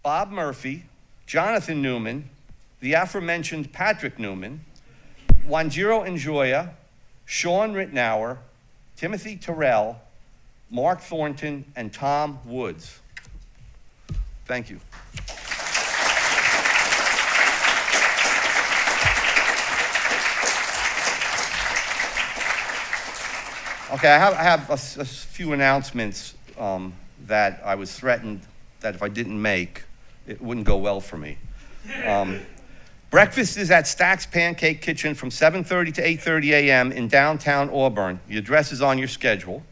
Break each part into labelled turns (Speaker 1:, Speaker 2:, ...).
Speaker 1: Bob Murphy, Jonathan Newman, the aforementioned Patrick Newman, Wanjiro Njoya, Sean Rittenauer, Timothy Terrell, Mark Thornton, and Tom Woods. Thank you. Okay, I have a few announcements that I was threatened that if I didn't make, it wouldn't go well for me. Breakfast is at Stack's Pancake Kitchen from 7:30 to 8:30 a.m. in downtown Auburn. The address is on your schedule.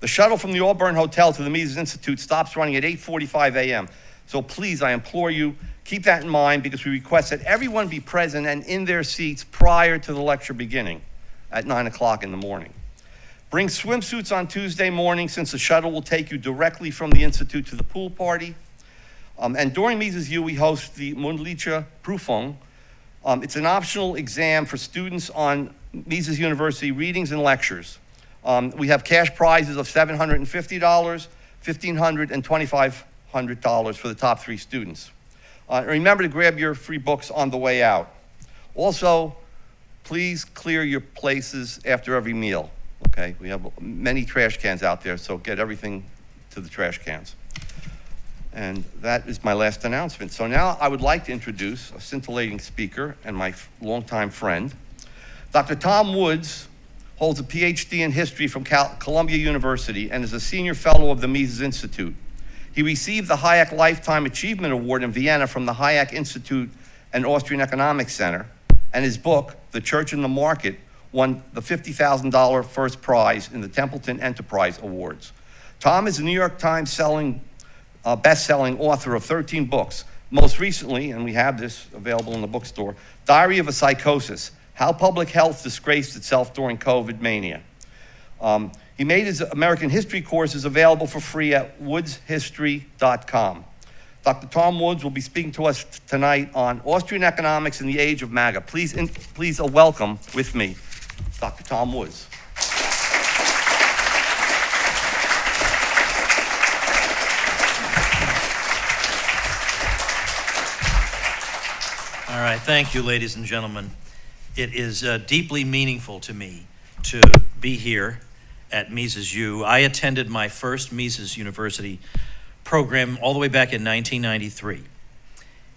Speaker 1: The shuttle from the Auburn Hotel to the Mises Institute stops running at 8:45 a.m. So please, I implore you, keep that in mind because we request that everyone be present and in their seats prior to the lecture beginning at 9 o'clock in the morning. Bring swimsuits on Tuesday morning since the shuttle will take you directly from the Institute to the pool party. And during Mises U, we host the Mundliche Prüfung. It's an optional exam for students on Mises University readings and lectures. We have cash prizes of $750, $1,500, and $2,500 for the top 3 students. Remember to grab your free books on the way out. Also, please clear your places after every meal. Okay, we have many trash cans out there, so get everything to the trash cans. And that is my last announcement. So now I would like to introduce a scintillating speaker and my longtime friend. Dr. Tom Woods holds a PhD in history from Columbia University and is a senior fellow of the Mises Institute. He received the Hayek Lifetime Achievement Award in Vienna from the Hayek Institute and Austrian Economics Center, and his book, The Church and the Market, won the $50,000 first prize in the Templeton Enterprise Awards. Tom is a New York Times best-selling author of 13 books. Most recently, and we have this available in the bookstore, Diary of a Psychosis, How Public Health Disgraced Itself During COVID Mania. He made his American history courses available for free at woodshistory.com. Dr. Tom Woods will be speaking to us tonight on Austrian economics in the age of MAGA. Please welcome with me, Dr. Tom Woods.
Speaker 2: All right, thank you, ladies and gentlemen. It is deeply meaningful to me to be here at Mises U. I attended my first Mises University program all the way back in 1993.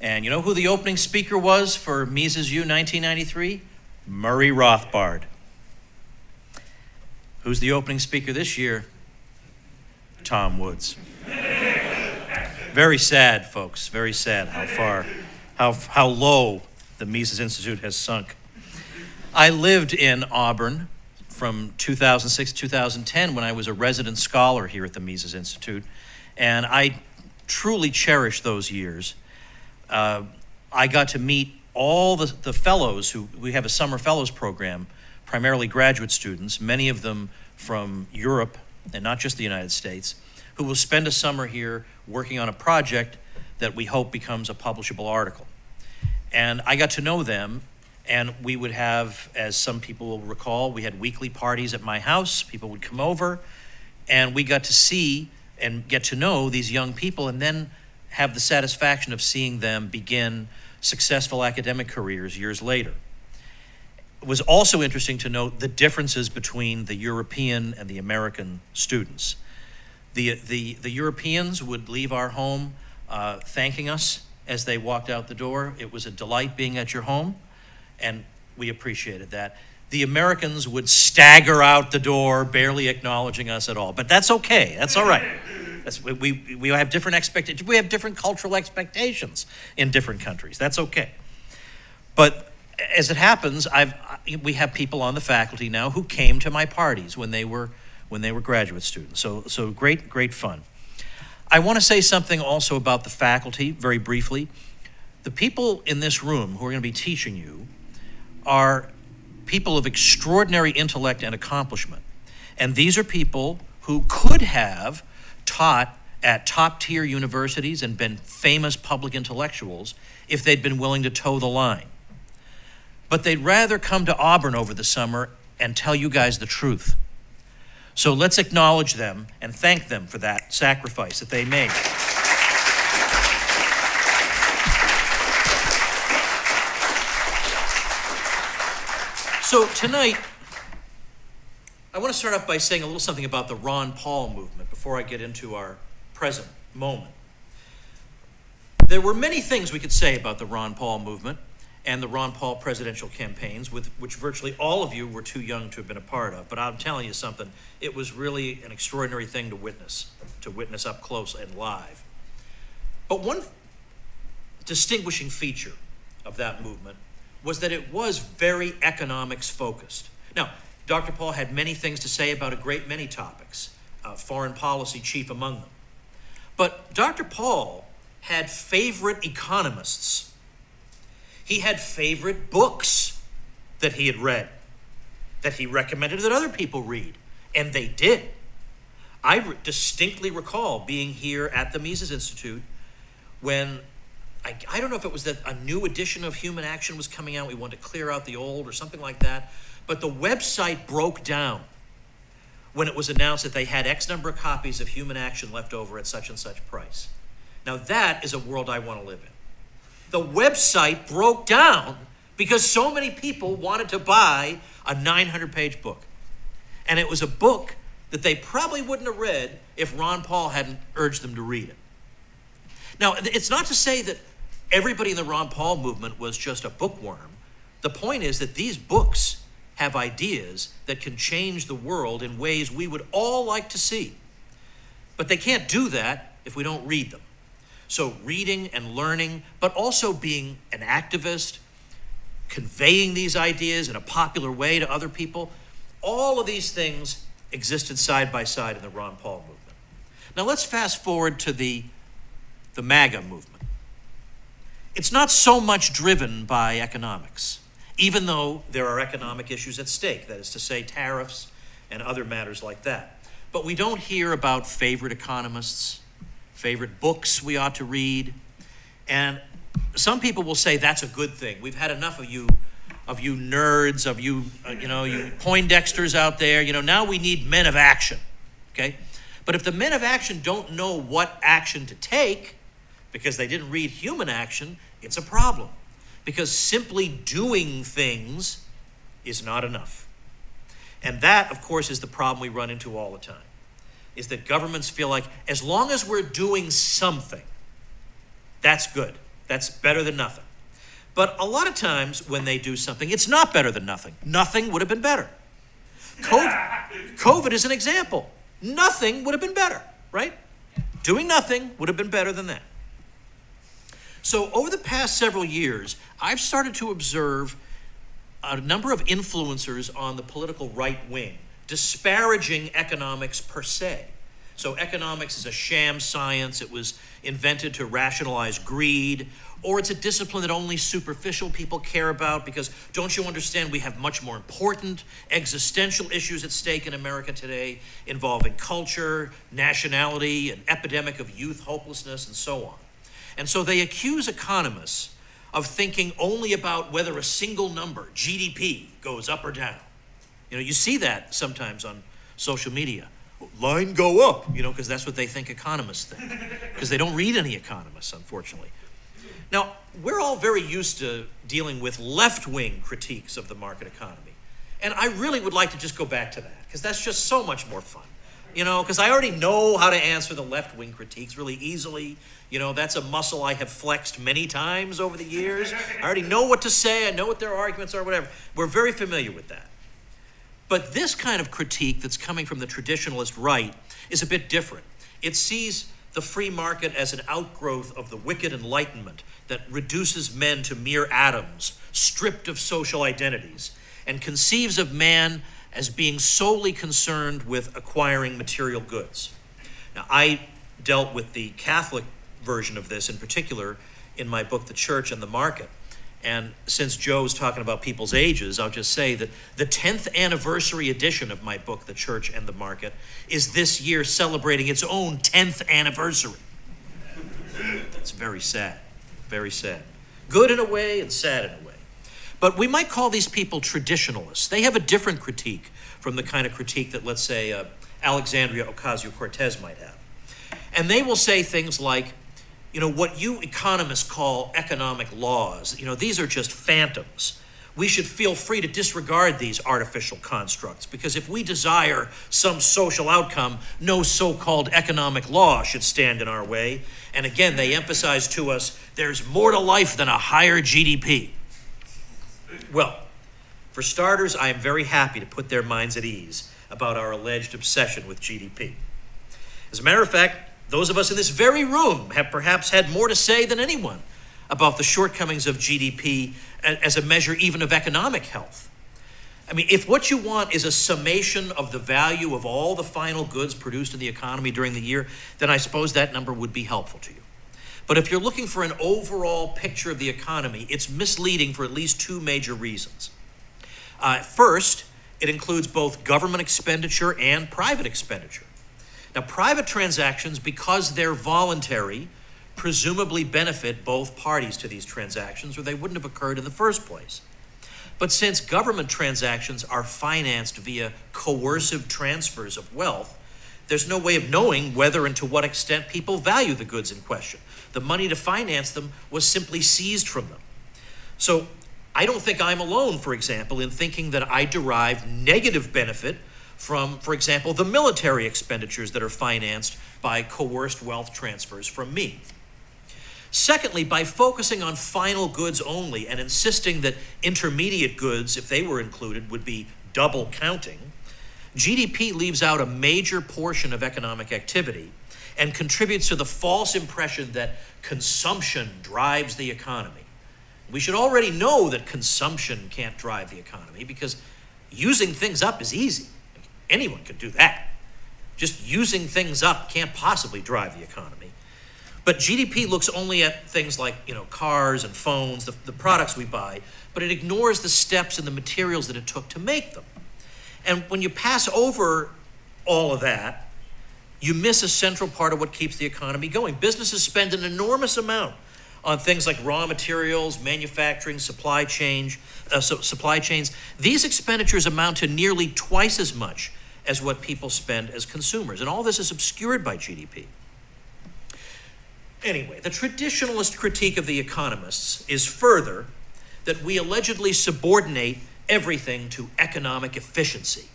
Speaker 2: And you know who the opening speaker was for Mises U 1993? Murray Rothbard. Who's the opening speaker this year? Tom Woods. Very sad, folks, very sad how low the Mises Institute has sunk. I lived in Auburn from 2006 to 2010 when I was a resident scholar here at the Mises Institute, and I truly cherish those years. I got to meet all the fellows we have a summer fellows program, primarily graduate students, many of them from Europe and not just the United States, who will spend a summer here working on a project that we hope becomes a publishable article. And I got to know them, and we would have, as some people will recall, we had weekly parties at my house. People would come over, and we got to see and get to know these young people and then have the satisfaction of seeing them begin successful academic careers years later. It was also interesting to note the differences between the European and the American students. The Europeans would leave our home thanking us as they walked out the door. It was a delight being at your home, and we appreciated that. The Americans would stagger out the door, barely acknowledging us at all. But that's okay, that's all right. We have different expectations. We have different cultural expectations in different countries. That's okay. But as it happens, we have people on the faculty now who came to my parties when they were graduate students. So great fun. I want to say something also about the faculty, very briefly. The people in this room who are going to be teaching you are people of extraordinary intellect and accomplishment. And these are people who could have taught at top-tier universities and been famous public intellectuals if they'd been willing to toe the line. But they'd rather come to Auburn over the summer and tell you guys the truth. So let's acknowledge them and thank them for that sacrifice that they made. So tonight, I want to start off by saying a little something about the Ron Paul movement before I get into our present moment. There were many things we could say about the Ron Paul movement and the Ron Paul presidential campaigns, which virtually all of you were too young to have been a part of. But I'm telling you something, it was really an extraordinary thing to witness up close and live. But one distinguishing feature of that movement was that it was very economics focused. Now, Dr. Paul had many things to say about a great many topics, foreign policy chief among them. But Dr. Paul had favorite economists. He had favorite books that he had read, that he recommended that other people read, and they did. I distinctly recall being here at the Mises Institute when, I don't know if it was that a new edition of Human Action was coming out, we wanted to clear out the old or something like that, but the website broke down when it was announced that they had X number of copies of Human Action left over at such and such price. Now that is a world I want to live in. The website broke down because so many people wanted to buy a 900-page book. And it was a book that they probably wouldn't have read if Ron Paul hadn't urged them to read it. Now, it's not to say that everybody in the Ron Paul movement was just a bookworm. The point is that these books have ideas that can change the world in ways we would all like to see. But they can't do that if we don't read them. So reading and learning, but also being an activist, conveying these ideas in a popular way to other people, all of these things existed side by side in the Ron Paul movement. Now let's fast forward to the MAGA movement. It's not so much driven by economics, even though there are economic issues at stake, that is to say tariffs and other matters like that. But we don't hear about favorite economists, favorite books we ought to read. And some people will say that's a good thing. We've had enough of you nerds, of you Poindexters out there. Now we need men of action, okay? But if the men of action don't know what action to take because they didn't read Human Action, it's a problem. Because simply doing things is not enough. And that, of course, is the problem we run into all the time, is that governments feel like as long as we're doing something, that's good. That's better than nothing. But a lot of times when they do something, it's not better than nothing. Nothing would have been better. COVID is an example. Nothing would have been better, right? Doing nothing would have been better than that. So over the past several years, I've started to observe a number of influencers on the political right wing disparaging economics per se. So economics is a sham science. It was invented to rationalize greed, or it's a discipline that only superficial people care about because, don't you understand, we have much more important existential issues at stake in America today involving culture, nationality, an epidemic of youth hopelessness, and so on. And so they accuse economists of thinking only about whether a single number, GDP, goes up or down. You see that sometimes on social media. Line go up, because that's what they think economists think. Because they don't read any economists, unfortunately. Now, we're all very used to dealing with left-wing critiques of the market economy. And I really would like to just go back to that, because that's just so much more fun. Because I already know how to answer the left-wing critiques really easily. That's a muscle I have flexed many times over the years. I already know what to say. I know what their arguments are, whatever. We're very familiar with that. But this kind of critique that's coming from the traditionalist right is a bit different. It sees the free market as an outgrowth of the wicked Enlightenment that reduces men to mere atoms, stripped of social identities, and conceives of man as being solely concerned with acquiring material goods. Now, I dealt with the Catholic version of this in particular in my book, The Church and the Market. And since Joe's talking about people's ages, I'll just say that the 10th anniversary edition of my book, The Church and the Market, is this year celebrating its own 10th anniversary. That's very sad, very sad. Good in a way and sad in a way. But we might call these people traditionalists. They have a different critique from the kind of critique that, let's say, Alexandria Ocasio-Cortez might have. And they will say things like, what you economists call economic laws, these are just phantoms. we should feel free to disregard these artificial constructs, because if we desire some social outcome, no so-called economic law should stand in our way. And again, they emphasize to us, there's more to life than a higher GDP. Well, for starters, I am very happy to put their minds at ease about our alleged obsession with GDP. As a matter of fact, those of us in this very room have perhaps had more to say than anyone about the shortcomings of GDP as a measure even of economic health. I mean, if what you want is a summation of the value of all the final goods produced in the economy during the year, then I suppose that number would be helpful to you. But if you're looking for an overall picture of the economy, it's misleading for at least two major reasons. First, it includes both government expenditure and private expenditure. Now, private transactions, because they're voluntary, presumably benefit both parties to these transactions, or they wouldn't have occurred in the first place. But since government transactions are financed via coercive transfers of wealth, there's no way of knowing whether and to what extent people value the goods in question. The money to finance them was simply seized from them. So I don't think I'm alone, for example, in thinking that I derive negative benefit from, for example, the military expenditures that are financed by coerced wealth transfers from me. Secondly, by focusing on final goods only and insisting that intermediate goods, if they were included, would be double counting, GDP leaves out a major portion of economic activity and contributes to the false impression that consumption drives the economy. We should already know that consumption can't drive the economy, because using things up is easy. Anyone can do that. Just using things up can't possibly drive the economy. But GDP looks only at things like, cars and phones, the products we buy, but it ignores the steps and the materials that it took to make them. And when you pass over all of that, you miss a central part of what keeps the economy going. Businesses spend an enormous amount on things like raw materials, manufacturing, supply chains. These expenditures amount to nearly twice as much as what people spend as consumers. And all this is obscured by GDP. Anyway, the traditionalist critique of the economists is further that we allegedly subordinate everything to economic efficiency.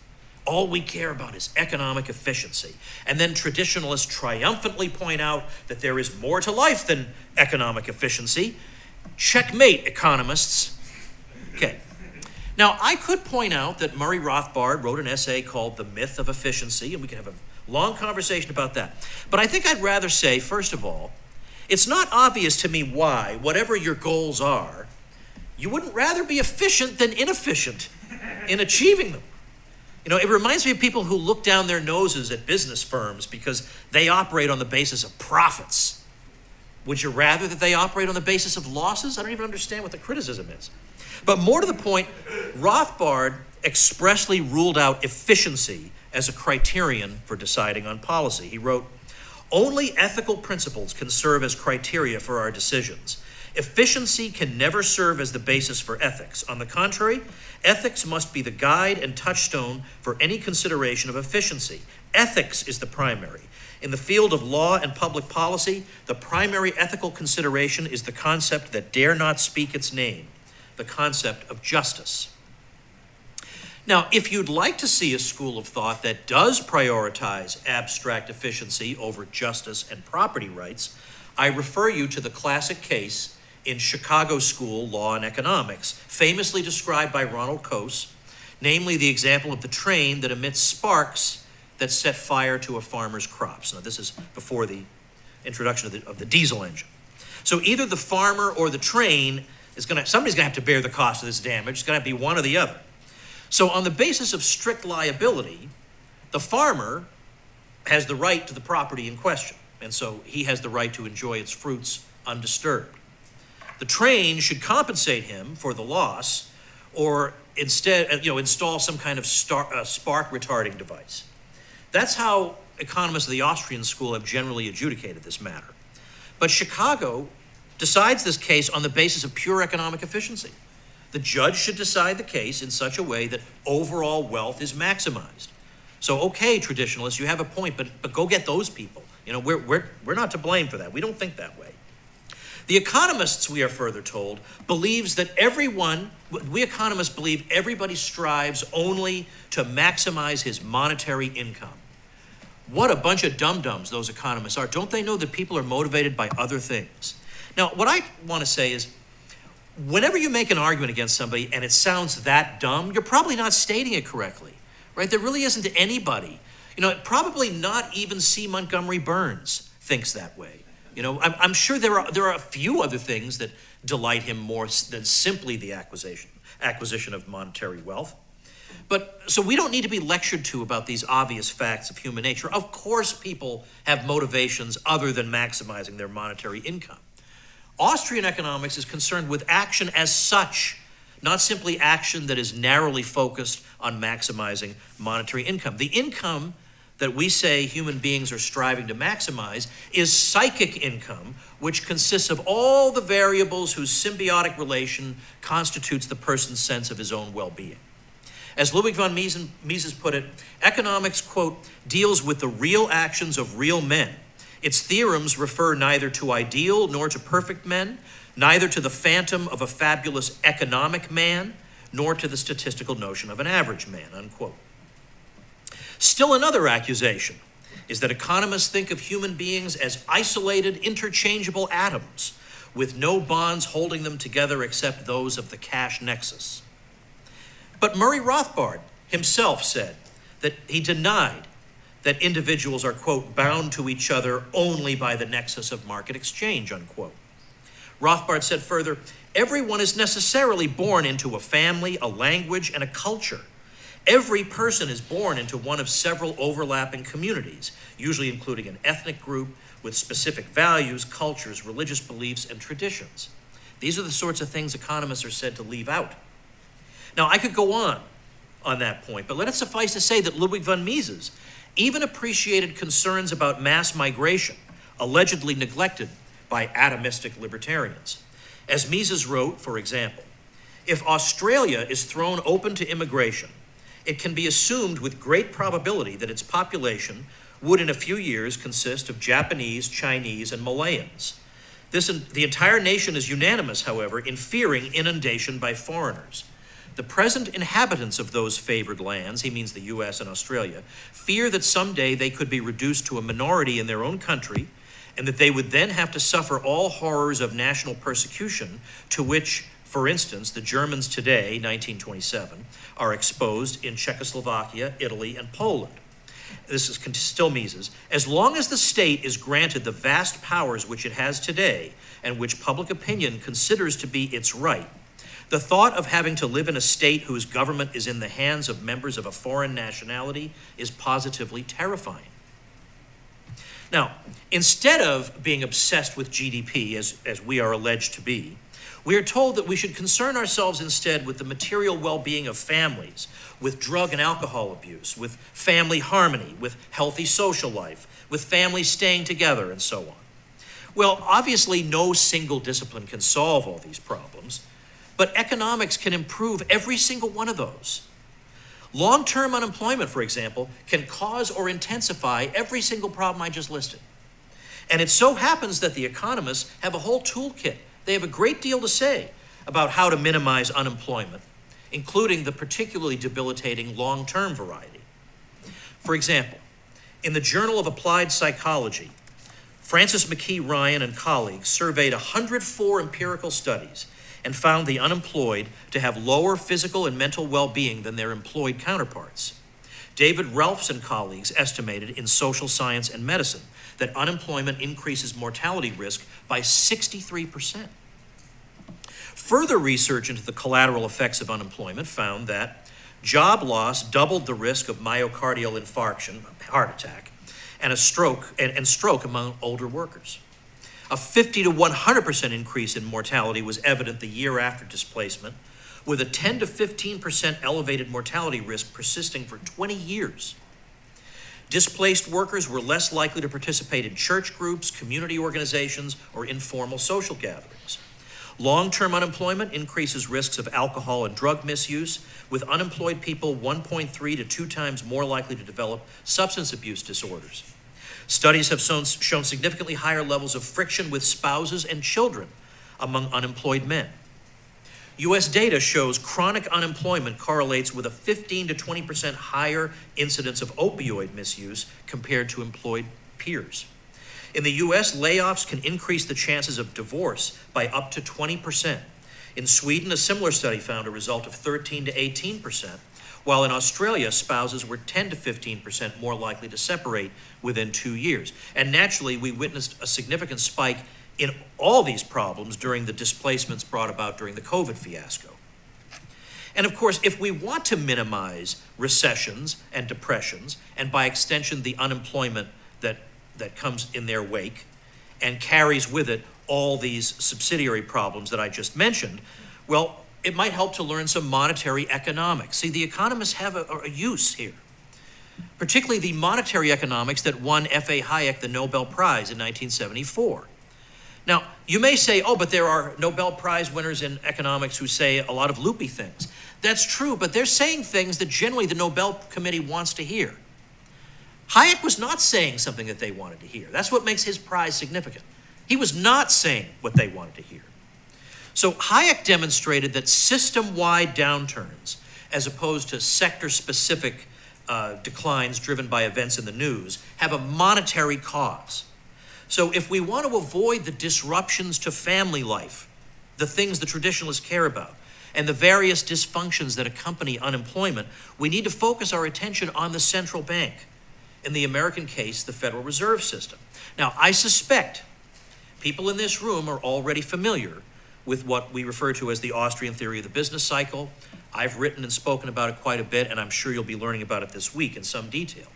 Speaker 2: All we care about is economic efficiency. And then traditionalists triumphantly point out that there is more to life than economic efficiency. Checkmate, economists. Okay. Now, I could point out that Murray Rothbard wrote an essay called The Myth of Efficiency, and we can have a long conversation about that. But I think I'd rather say, first of all, it's not obvious to me why, whatever your goals are, you wouldn't rather be efficient than inefficient in achieving them. It reminds me of people who look down their noses at business firms because they operate on the basis of profits. Would you rather that they operate on the basis of losses? I don't even understand what the criticism is. But more to the point, Rothbard expressly ruled out efficiency as a criterion for deciding on policy. He wrote, "Only ethical principles can serve as criteria for our decisions. Efficiency can never serve as the basis for ethics. On the contrary, ethics must be the guide and touchstone for any consideration of efficiency. Ethics is the primary. In the field of law and public policy, the primary ethical consideration is the concept that dare not speak its name, the concept of justice." Now, if you'd like to see a school of thought that does prioritize abstract efficiency over justice and property rights, I refer you to the classic case in Chicago School Law and Economics, famously described by Ronald Coase, namely the example of the train that emits sparks that set fire to a farmer's crops. Now, this is before the introduction of the diesel engine. So either the farmer or the train somebody's gonna have to bear the cost of this damage. It's gonna be one or the other. So on the basis of strict liability, the farmer has the right to the property in question, and so he has the right to enjoy its fruits undisturbed. The train should compensate him for the loss, or instead, install some kind of spark retarding device. That's how economists of the Austrian School have generally adjudicated this matter. But Chicago decides this case on the basis of pure economic efficiency. The judge should decide the case in such a way that overall wealth is maximized. So, okay, traditionalists, you have a point, but go get those people. We're not to blame for that. We don't think that way. The economists, we are further told, believes that we economists believe everybody strives only to maximize his monetary income. What a bunch of dum-dums those economists are. Don't they know that people are motivated by other things? Now, what I want to say is, whenever you make an argument against somebody and it sounds that dumb, you're probably not stating it correctly, right? There really isn't anybody, probably not even C. Montgomery Burns thinks that way. I'm sure there are a few other things that delight him more than simply the acquisition of monetary wealth. But so we don't need to be lectured to about these obvious facts of human nature. Of course, people have motivations other than maximizing their monetary income. Austrian economics is concerned with action as such, not simply action that is narrowly focused on maximizing monetary income. The income that we say human beings are striving to maximize is psychic income, which consists of all the variables whose symbiotic relation constitutes the person's sense of his own well-being. As Ludwig von Mises put it, economics, quote, deals with the real actions of real men. Its theorems refer neither to ideal nor to perfect men, neither to the phantom of a fabulous economic man, nor to the statistical notion of an average man, unquote. Still another accusation is that economists think of human beings as isolated, interchangeable atoms with no bonds holding them together except those of the cash nexus. But Murray Rothbard himself said that he denied that individuals are, quote, bound to each other only by the nexus of market exchange, unquote. Rothbard said further, everyone is necessarily born into a family, a language, and a culture. Every person is born into one of several overlapping communities, usually including an ethnic group with specific values, cultures, religious beliefs, and traditions. These are the sorts of things economists are said to leave out. Now, I could go on that point, but let it suffice to say that Ludwig von Mises even appreciated concerns about mass migration, allegedly neglected by atomistic libertarians. As Mises wrote, for example, if Australia is thrown open to immigration, it can be assumed with great probability that its population would in a few years consist of Japanese, Chinese, and Malayans. The entire nation is unanimous, however, in fearing inundation by foreigners. The present inhabitants of those favored lands, he means the US and Australia, fear that someday they could be reduced to a minority in their own country, and that they would then have to suffer all horrors of national persecution to which, for instance, the Germans today, 1927, are exposed in Czechoslovakia, Italy, and Poland. This is still Mises. As long as the state is granted the vast powers which it has today, and which public opinion considers to be its right, the thought of having to live in a state whose government is in the hands of members of a foreign nationality is positively terrifying. Now, instead of being obsessed with GDP, as we are alleged to be, we are told that we should concern ourselves instead with the material well-being of families, with drug and alcohol abuse, with family harmony, with healthy social life, with families staying together, and so on. Well, obviously, no single discipline can solve all these problems, but economics can improve every single one of those. Long-term unemployment, for example, can cause or intensify every single problem I just listed. And it so happens that the economists have a whole toolkit. They have a great deal to say about how to minimize unemployment, including the particularly debilitating long-term variety. For example, in the Journal of Applied Psychology, Francis McKee Ryan and colleagues surveyed 104 empirical studies and found the unemployed to have lower physical and mental well-being than their employed counterparts. David Relfs and colleagues estimated in social science and medicine that unemployment increases mortality risk by 63%. Further research into the collateral effects of unemployment found that job loss doubled the risk of myocardial infarction, heart attack, and stroke among older workers. A 50 to 100% increase in mortality was evident the year after displacement, with a 10 to 15% elevated mortality risk persisting for 20 years. Displaced workers were less likely to participate in church groups, community organizations, or informal social gatherings. Long-term unemployment increases risks of alcohol and drug misuse, with unemployed people 1.3 to 2 times more likely to develop substance abuse disorders. Studies have shown significantly higher levels of friction with spouses and children among unemployed men. U.S. data shows chronic unemployment correlates with a 15 to 20% higher incidence of opioid misuse compared to employed peers. In the U.S., layoffs can increase the chances of divorce by up to 20%. In Sweden, a similar study found a result of 13 to 18%, while in Australia, spouses were 10 to 15% more likely to separate within 2 years. And naturally, we witnessed a significant spike in all these problems during the displacements brought about during the COVID fiasco. And of course, if we want to minimize recessions and depressions, and by extension, the unemployment that comes in their wake and carries with it all these subsidiary problems that I just mentioned, well, it might help to learn some monetary economics. See, the economists have a use here, particularly the monetary economics that won F.A. Hayek the Nobel Prize in 1974. Now, you may say, oh, but there are Nobel Prize winners in economics who say a lot of loopy things. That's true, but they're saying things that generally the Nobel Committee wants to hear. Hayek was not saying something that they wanted to hear. That's what makes his prize significant. He was not saying what they wanted to hear. So Hayek demonstrated that system-wide downturns, as opposed to sector-specific declines driven by events in the news, have a monetary cause. So if we want to avoid the disruptions to family life, the things the traditionalists care about, and the various dysfunctions that accompany unemployment, we need to focus our attention on the central bank. In the American case, the Federal Reserve System. Now, I suspect people in this room are already familiar with what we refer to as the Austrian theory of the business cycle. I've written and spoken about it quite a bit, and I'm sure you'll be learning about it this week in some detail.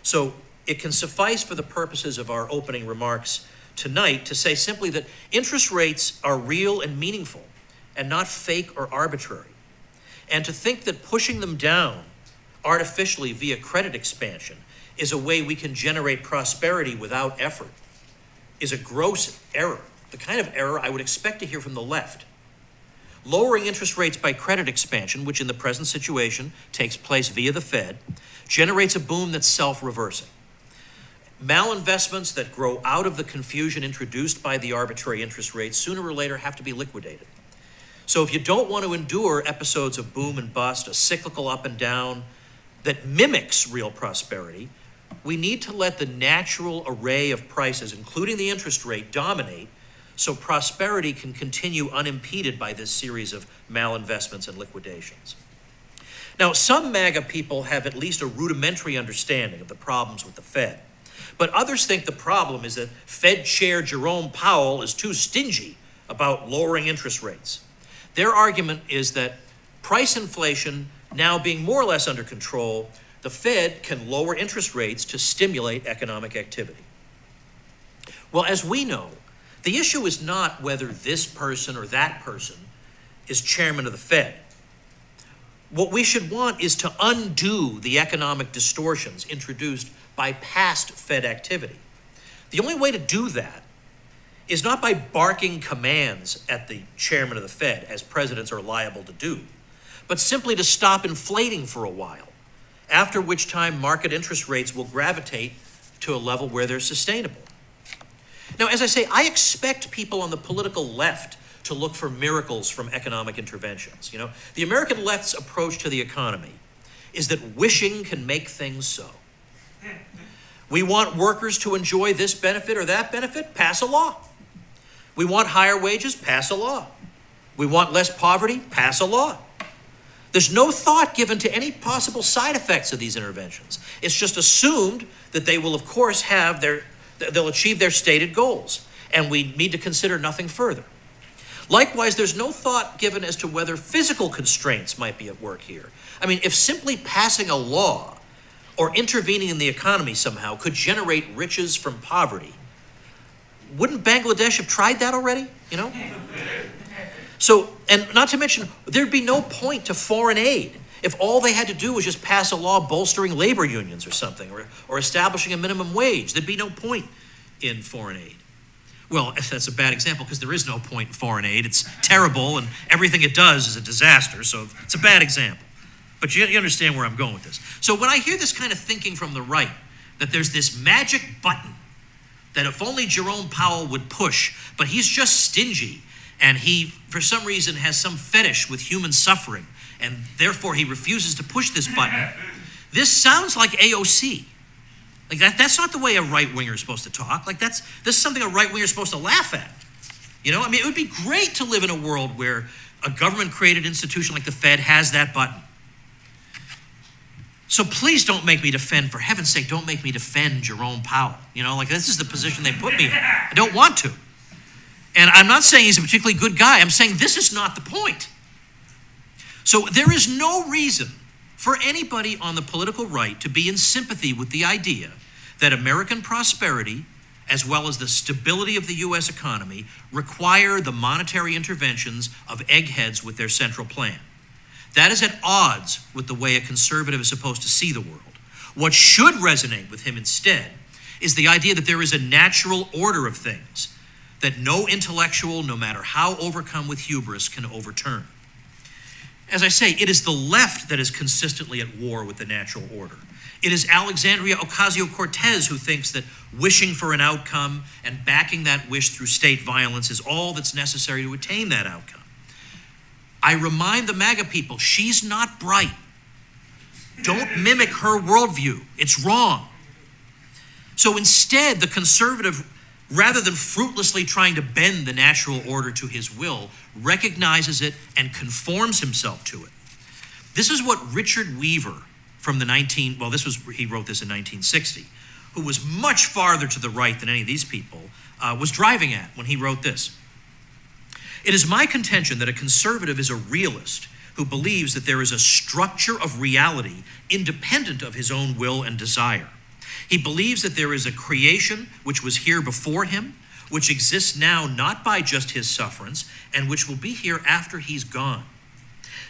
Speaker 2: So it can suffice for the purposes of our opening remarks tonight to say simply that interest rates are real and meaningful and not fake or arbitrary. And to think that pushing them down artificially via credit expansion is a way we can generate prosperity without effort is a gross error, the kind of error I would expect to hear from the left. Lowering interest rates by credit expansion, which in the present situation takes place via the Fed, generates a boom that's self-reversing. Malinvestments that grow out of the confusion introduced by the arbitrary interest rates sooner or later have to be liquidated. So if you don't want to endure episodes of boom and bust, a cyclical up and down that mimics real prosperity, we need to let the natural array of prices, including the interest rate, dominate so prosperity can continue unimpeded by this series of malinvestments and liquidations. Now, some MAGA people have at least a rudimentary understanding of the problems with the Fed, but others think the problem is that Fed Chair Jerome Powell is too stingy about lowering interest rates. Their argument is that price inflation now being more or less under control, the Fed can lower interest rates to stimulate economic activity. Well, as we know, the issue is not whether this person or that person is chairman of the Fed. What we should want is to undo the economic distortions introduced by past Fed activity. The only way to do that is not by barking commands at the chairman of the Fed, as presidents are liable to do, but simply to stop inflating for a while, after which time market interest rates will gravitate to a level where they're sustainable. Now, as I say, I expect people on the political left to look for miracles from economic interventions. You know, the American left's approach to the economy is that wishing can make things so. We want workers to enjoy this benefit or that benefit, pass a law. We want higher wages, pass a law. We want less poverty, pass a law. There's no thought given to any possible side effects of these interventions. It's just assumed that they will, of course, they'll achieve their stated goals, and we need to consider nothing further. Likewise, there's no thought given as to whether physical constraints might be at work here. I mean, if simply passing a law or intervening in the economy somehow could generate riches from poverty, wouldn't Bangladesh have tried that already, you know? So, and not to mention, there'd be no point to foreign aid if all they had to do was just pass a law bolstering labor unions or something, or establishing a minimum wage. There'd be no point in foreign aid. Well, that's a bad example because there is no point in foreign aid. It's terrible and everything it does is a disaster, so it's a bad example. But you understand where I'm going with this. So when I hear this kind of thinking from the right, that there's this magic button that if only Jerome Powell would push, but he's just stingy, and he, for some reason, has some fetish with human suffering, and therefore he refuses to push this button. This sounds like AOC. Like that's not the way a right-winger is supposed to talk. Like this is something a right-winger is supposed to laugh at. You know, I mean, it would be great to live in a world where a government-created institution like the Fed has that button. So please don't make me defend, for heaven's sake, don't make me defend Jerome Powell. You know, like this is the position they put me in. I don't want to. And I'm not saying he's a particularly good guy. I'm saying this is not the point. So there is no reason for anybody on the political right to be in sympathy with the idea that American prosperity, as well as the stability of the U.S. economy, require the monetary interventions of eggheads with their central plan. That is at odds with the way a conservative is supposed to see the world. What should resonate with him instead is the idea that there is a natural order of things that no intellectual, no matter how overcome with hubris, can overturn. As I say, it is the left that is consistently at war with the natural order. It is Alexandria Ocasio-Cortez who thinks that wishing for an outcome and backing that wish through state violence is all that's necessary to attain that outcome. I remind the MAGA people, she's not bright. Don't mimic her worldview. It's wrong. So instead, the conservative, rather than fruitlessly trying to bend the natural order to his will, recognizes it and conforms himself to it. This is what Richard Weaver from he wrote this in 1960, who was much farther to the right than any of these people, was driving at when he wrote this. It is my contention that a conservative is a realist who believes that there is a structure of reality independent of his own will and desire. He believes that there is a creation which was here before him, which exists now not by just his sufferance, and which will be here after he's gone.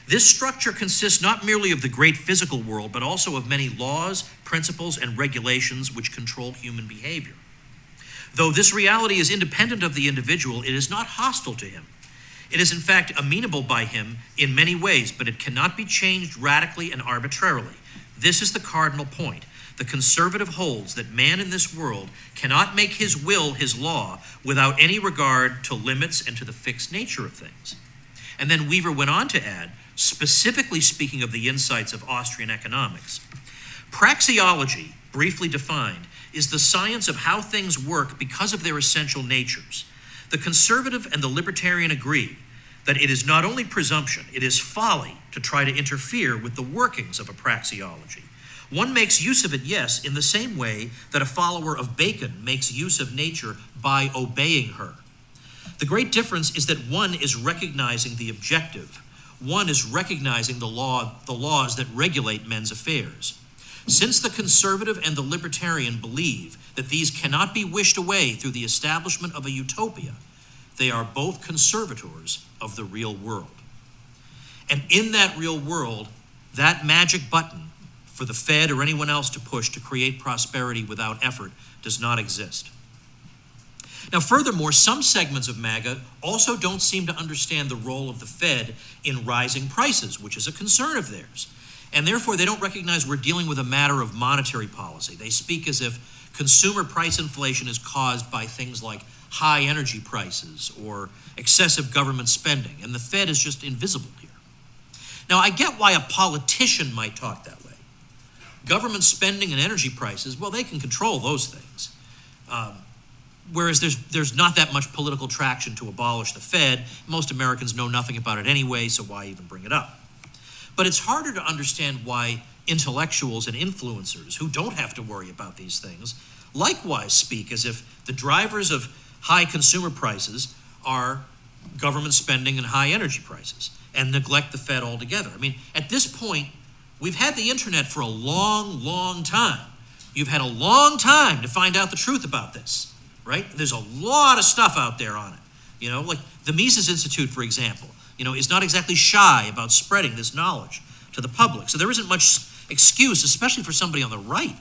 Speaker 2: This structure consists not merely of the great physical world, but also of many laws, principles, and regulations which control human behavior. Though this reality is independent of the individual, it is not hostile to him. It is in fact amenable by him in many ways, but it cannot be changed radically and arbitrarily. This is the cardinal point. The conservative holds that man in this world cannot make his will his law without any regard to limits and to the fixed nature of things. And then Weaver went on to add, specifically speaking of the insights of Austrian economics, praxeology, briefly defined, is the science of how things work because of their essential natures. The conservative and the libertarian agree that it is not only presumption, it is folly to try to interfere with the workings of a praxeology. One makes use of it, yes, in the same way that a follower of Bacon makes use of nature by obeying her. The great difference is that one is recognizing the objective. One is recognizing the laws that regulate men's affairs. Since the conservative and the libertarian believe that these cannot be wished away through the establishment of a utopia, they are both conservators of the real world. And in that real world, that magic button for the Fed or anyone else to push to create prosperity without effort does not exist. Now, furthermore, some segments of MAGA also don't seem to understand the role of the Fed in rising prices, which is a concern of theirs. And therefore, they don't recognize we're dealing with a matter of monetary policy. They speak as if consumer price inflation is caused by things like high energy prices or excessive government spending, and the Fed is just invisible here. Now, I get why a politician might talk that way. Government spending and energy prices, well, they can control those things. Whereas there's not that much political traction to abolish the Fed. Most Americans know nothing about it anyway, so why even bring it up? But it's harder to understand why intellectuals and influencers who don't have to worry about these things likewise speak as if the drivers of high consumer prices are government spending and high energy prices and neglect the Fed altogether. I mean, at this point, we've had the internet for a long, long time. You've had a long time to find out the truth about this, right? There's a lot of stuff out there on it. You know, like the Mises Institute, for example, is not exactly shy about spreading this knowledge to the public. So there isn't much excuse, especially for somebody on the right,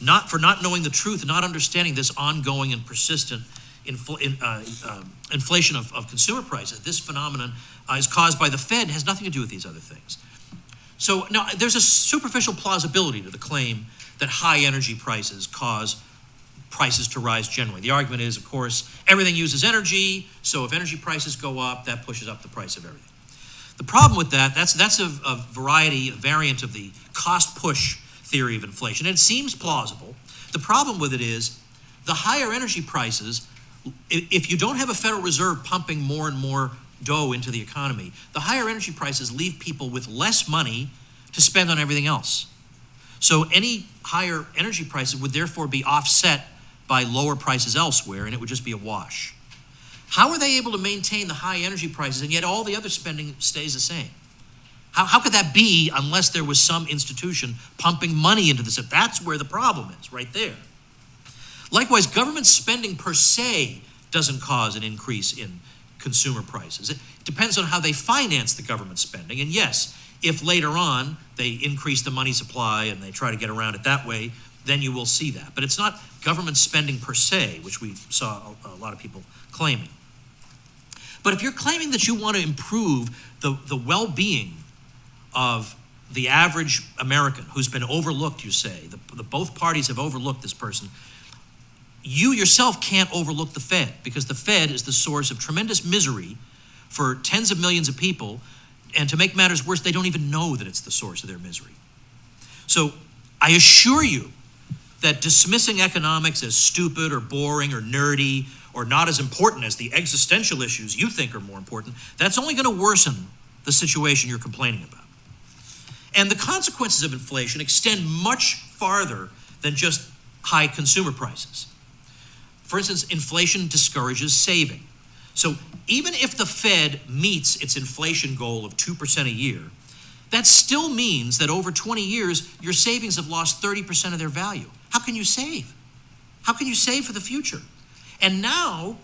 Speaker 2: not knowing the truth, not understanding this ongoing and persistent inflation of consumer prices. This phenomenon is caused by the Fed, has nothing to do with these other things. So now there's a superficial plausibility to the claim that high energy prices cause prices to rise generally. The argument is, of course, everything uses energy, so if energy prices go up, that pushes up the price of everything. The problem with that's a variant of the cost push theory of inflation. And it seems plausible. The problem with it is the higher energy prices, if you don't have a Federal Reserve pumping more and more dough into the economy, the higher energy prices leave people with less money to spend on everything else. So any higher energy prices would therefore be offset by lower prices elsewhere, and it would just be a wash. How are they able to maintain the high energy prices and yet all the other spending stays the same? How could that be unless there was some institution pumping money into this? That's where the problem is, right there. Likewise, government spending per se doesn't cause an increase in consumer prices. It depends on how they finance the government spending. And yes, if later on they increase the money supply and they try to get around it that way, then you will see that. But it's not government spending per se, which we saw a lot of people claiming. But if you're claiming that you want to improve the well-being of the average American who's been overlooked, you say, both parties have overlooked this person, you yourself can't overlook the Fed, because the Fed is the source of tremendous misery for tens of millions of people, and to make matters worse, they don't even know that it's the source of their misery. So I assure you that dismissing economics as stupid or boring or nerdy or not as important as the existential issues you think are more important, that's only going to worsen the situation you're complaining about. And the consequences of inflation extend much farther than just high consumer prices. For instance, inflation discourages saving. So even if the Fed meets its inflation goal of 2% a year, that still means that over 20 years, your savings have lost 30% of their value. How can you save? How can you save for the future? And now,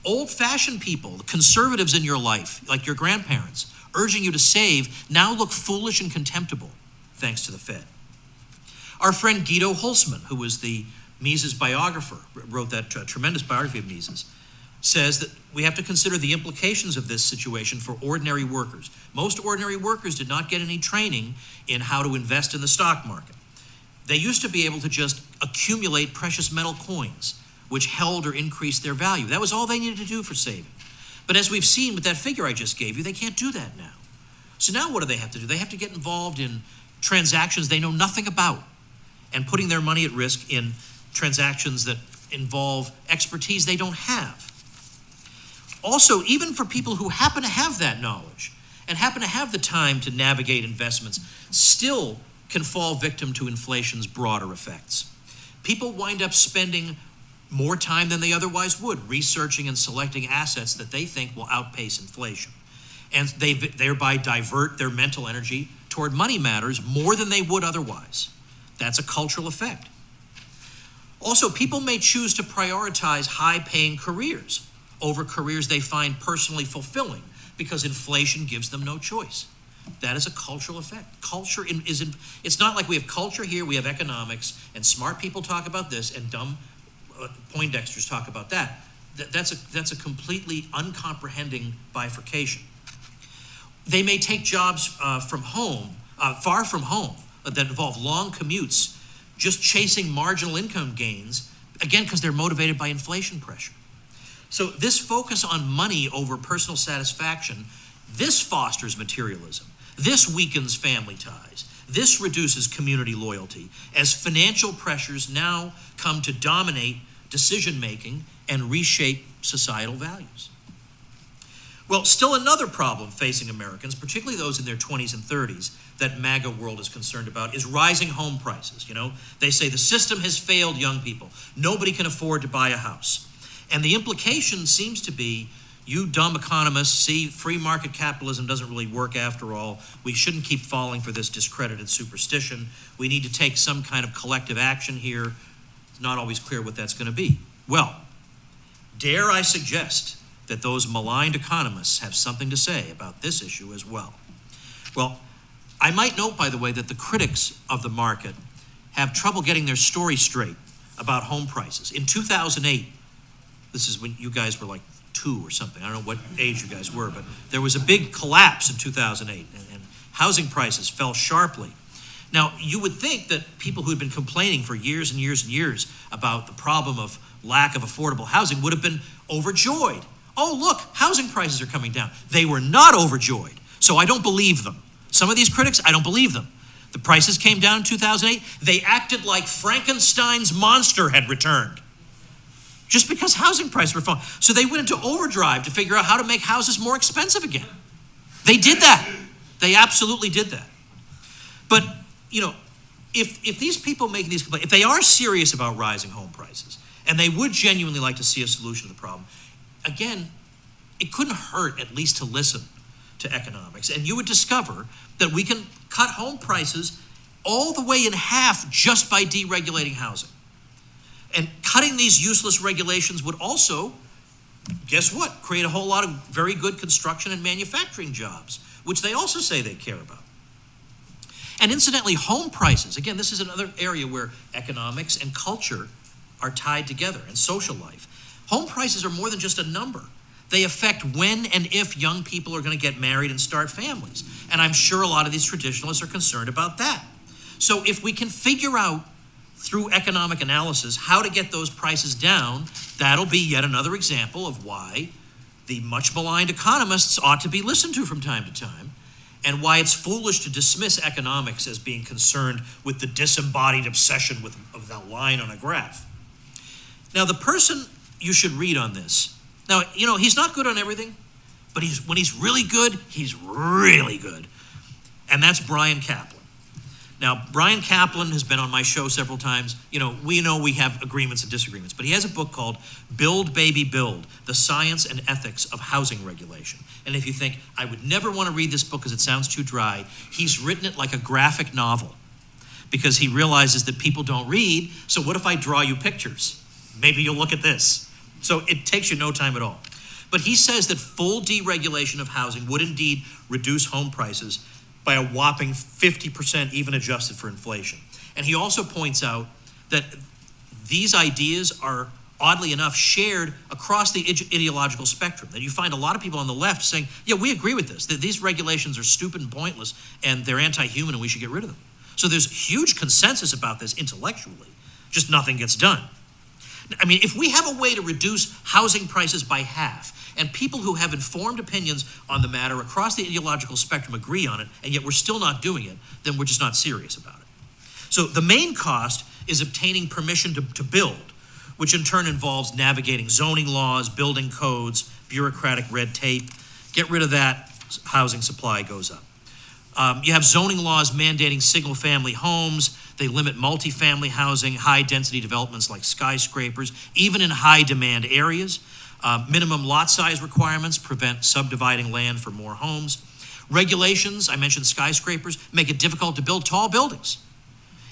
Speaker 2: old-fashioned people, the conservatives in your life, like your grandparents, urging you to save, now look foolish and contemptible, thanks to the Fed. Our friend Guido Hulsmann, who was the Mises biographer, wrote that tremendous biography of Mises, says that we have to consider the implications of this situation for ordinary workers. Most ordinary workers did not get any training in how to invest in the stock market. They used to be able to just accumulate precious metal coins, which held or increased their value. That was all they needed to do for saving. But as we've seen with that figure I just gave you, they can't do that now. So now what do they have to do? They have to get involved in transactions they know nothing about, and putting their money at risk in transactions that involve expertise they don't have. Also, even for people who happen to have that knowledge and happen to have the time to navigate investments, still can fall victim to inflation's broader effects. People wind up spending more time than they otherwise would researching and selecting assets that they think will outpace inflation. And they thereby divert their mental energy toward money matters more than they would otherwise. That's a cultural effect. Also, people may choose to prioritize high-paying careers over careers they find personally fulfilling because inflation gives them no choice. That is a cultural effect. Culture it's not like we have culture here, we have economics, and smart people talk about this, and dumb Poindexters talk about that. That's a completely uncomprehending bifurcation. They may take jobs from home, far from home, that involve long commutes, just chasing marginal income gains, again, because they're motivated by inflation pressure. So this focus on money over personal satisfaction, this fosters materialism. This weakens family ties. This reduces community loyalty as financial pressures now come to dominate decision-making and reshape societal values. Well, still another problem facing Americans, particularly those in their 20s and 30s, that MAGA world is concerned about is rising home prices. They say the system has failed young people. Nobody can afford to buy a house. And the implication seems to be, you dumb economists, see, free market capitalism doesn't really work after all. We shouldn't keep falling for this discredited superstition. We need to take some kind of collective action here. It's not always clear what that's going to be. Well, dare I suggest that those maligned economists have something to say about this issue as well. Well, I might note, by the way, that the critics of the market have trouble getting their story straight about home prices. In 2008, this is when you guys were like 2 or something. I don't know what age you guys were, but there was a big collapse in 2008, and housing prices fell sharply. Now, you would think that people who had been complaining for years and years and years about the problem of lack of affordable housing would have been overjoyed. Oh, look, housing prices are coming down. They were not overjoyed, so I don't believe them. Some of these critics, I don't believe them. The prices came down in 2008. They acted like Frankenstein's monster had returned, just because housing prices were falling. So they went into overdrive to figure out how to make houses more expensive again. They did that. They absolutely did that. But, if these people making these complaints, if they are serious about rising home prices, and they would genuinely like to see a solution to the problem, again, it couldn't hurt at least to listen to economics. And you would discover that we can cut home prices all the way in half just by deregulating housing. And cutting these useless regulations would also, guess what, create a whole lot of very good construction and manufacturing jobs, which they also say they care about. And incidentally, home prices, again, this is another area where economics and culture are tied together, and social life. Home prices are more than just a number. They affect when and if young people are going to get married and start families. And I'm sure a lot of these traditionalists are concerned about that. So if we can figure out through economic analysis how to get those prices down, that'll be yet another example of why the much maligned economists ought to be listened to from time to time, and why it's foolish to dismiss economics as being concerned with the disembodied obsession of that line on a graph. Now, the person you should read on this, now, he's not good on everything, but when he's really good, he's really good. And that's Brian Kaplan. Now, Brian Kaplan has been on my show several times. We know we have agreements and disagreements, but he has a book called Build, Baby, Build, The Science and Ethics of Housing Regulation. And if you think, I would never want to read this book because it sounds too dry, he's written it like a graphic novel because he realizes that people don't read, so what if I draw you pictures? Maybe you'll look at this. So it takes you no time at all. But he says that full deregulation of housing would indeed reduce home prices by a whopping 50%, even adjusted for inflation. And he also points out that these ideas are, oddly enough, shared across the ideological spectrum. That you find a lot of people on the left saying, yeah, we agree with this, that these regulations are stupid and pointless, and they're anti-human, and we should get rid of them. So there's huge consensus about this intellectually, just nothing gets done. I mean, if we have a way to reduce housing prices by half, and people who have informed opinions on the matter across the ideological spectrum agree on it, and yet we're still not doing it, then we're just not serious about it. So the main cost is obtaining permission to build, which in turn involves navigating zoning laws, building codes, bureaucratic red tape. Get rid of that, housing supply goes up. You have zoning laws mandating single-family homes. They limit multifamily housing, high-density developments like skyscrapers, even in high-demand areas. Minimum lot size requirements prevent subdividing land for more homes. Regulations, I mentioned skyscrapers, make it difficult to build tall buildings,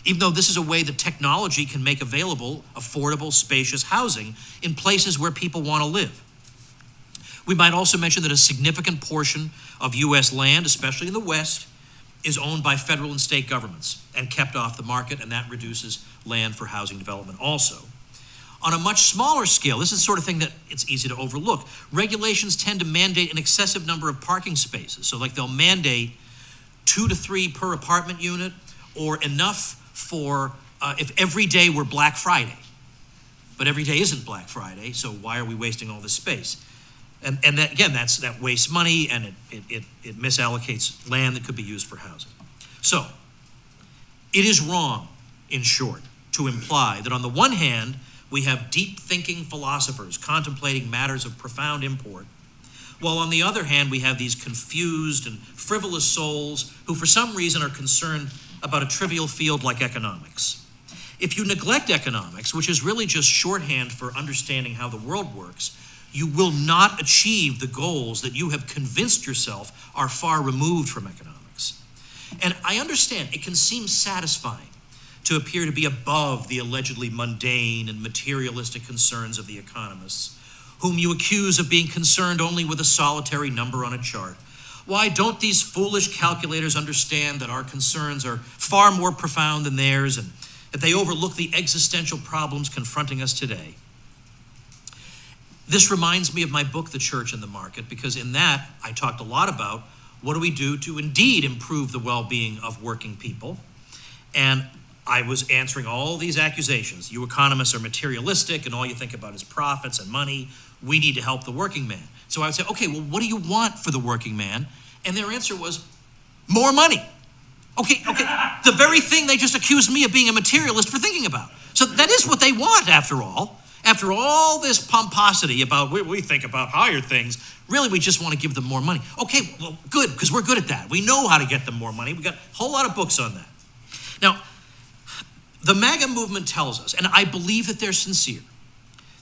Speaker 2: even though this is a way that technology can make available affordable, spacious housing in places where people want to live. We might also mention that a significant portion of U.S. land, especially in the West, is owned by federal and state governments and kept off the market, and that reduces land for housing development also. On a much smaller scale, this is the sort of thing that it's easy to overlook. Regulations tend to mandate an excessive number of parking spaces. So like they'll mandate 2 to 3 per apartment unit, or enough for if every day were Black Friday. But every day isn't Black Friday, so why are we wasting all this space? And that, again, that wastes money, and it misallocates land that could be used for housing. So it is wrong, in short, to imply that on the one hand, we have deep-thinking philosophers contemplating matters of profound import, while on the other hand, we have these confused and frivolous souls who for some reason are concerned about a trivial field like economics. If you neglect economics, which is really just shorthand for understanding how the world works, you will not achieve the goals that you have convinced yourself are far removed from economics. And I understand it can seem satisfying to appear to be above the allegedly mundane and materialistic concerns of the economists, whom you accuse of being concerned only with a solitary number on a chart. Why don't these foolish calculators understand that our concerns are far more profound than theirs, and that they overlook the existential problems confronting us today? This reminds me of my book, The Church and the Market, because in that I talked a lot about what do we do to indeed improve the well-being of working people. And I was answering all these accusations. You economists are materialistic and all you think about is profits and money. We need to help the working man. So I would say, okay, well, what do you want for the working man? And their answer was, more money. Okay, the very thing they just accused me of being a materialist for thinking about. So that is what they want, after all. After all this pomposity about we think about higher things, really we just want to give them more money. Okay, well, good, because we're good at that. We know how to get them more money. We got a whole lot of books on that. Now, the MAGA movement tells us, and I believe that they're sincere,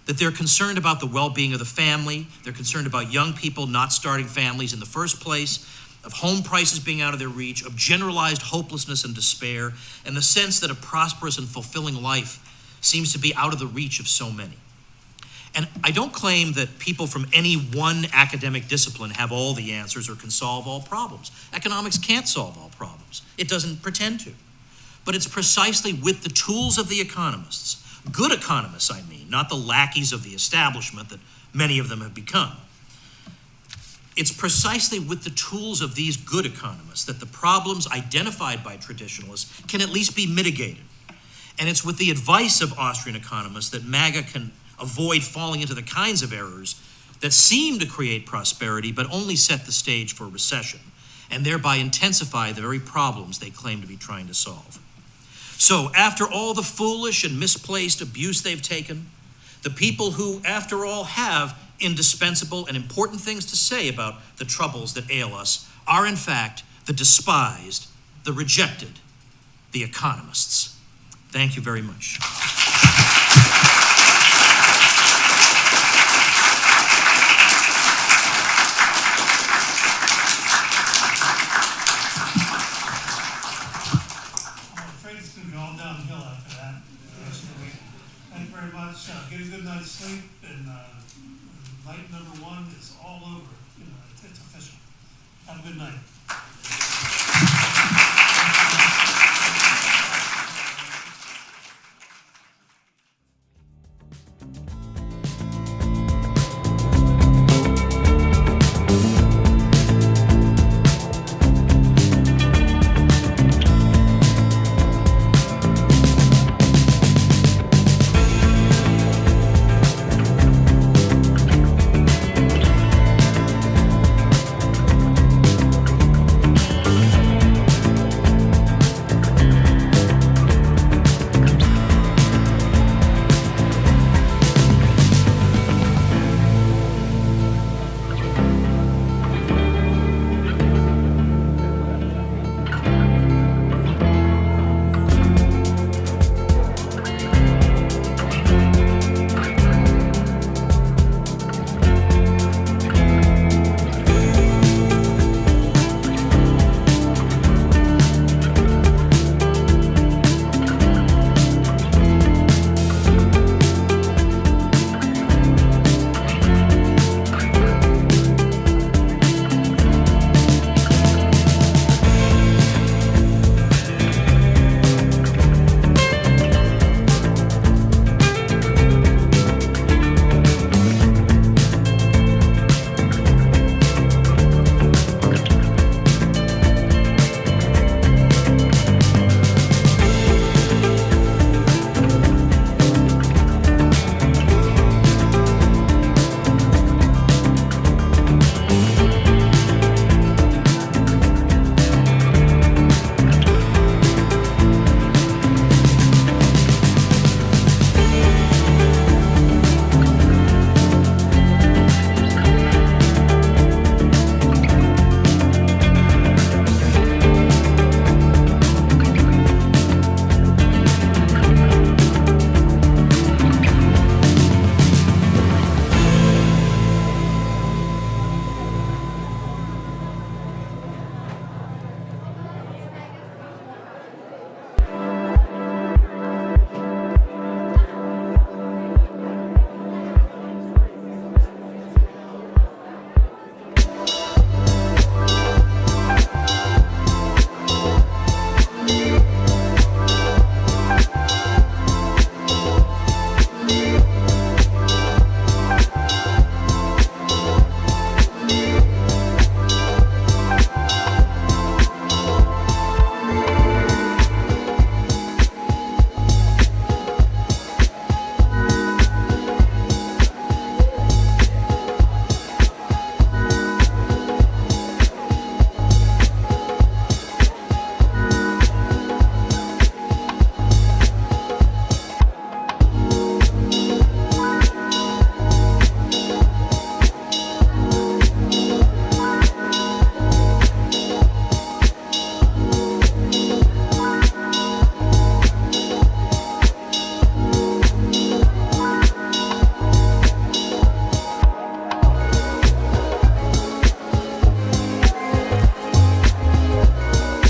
Speaker 2: that they're concerned about the well-being of the family, they're concerned about young people not starting families in the first place, of home prices being out of their reach, of generalized hopelessness and despair, and the sense that a prosperous and fulfilling life seems to be out of the reach of so many. And I don't claim that people from any one academic discipline have all the answers or can solve all problems. Economics can't solve all problems. It doesn't pretend to. But it's precisely with the tools of the economists, good economists I mean, not the lackeys of the establishment that many of them have become. It's precisely with the tools of these good economists that the problems identified by traditionalists can at least be mitigated. And it's with the advice of Austrian economists that MAGA can avoid falling into the kinds of errors that seem to create prosperity but only set the stage for recession, and thereby intensify the very problems they claim to be trying to solve. So after all the foolish and misplaced abuse they've taken, the people who, after all, have indispensable and important things to say about the troubles that ail us are, in fact, the despised, the rejected, the economists. Thank you very much.
Speaker 3: Thank you very much. Get a good night's sleep, and night number one is all over. It's official. Have a good night.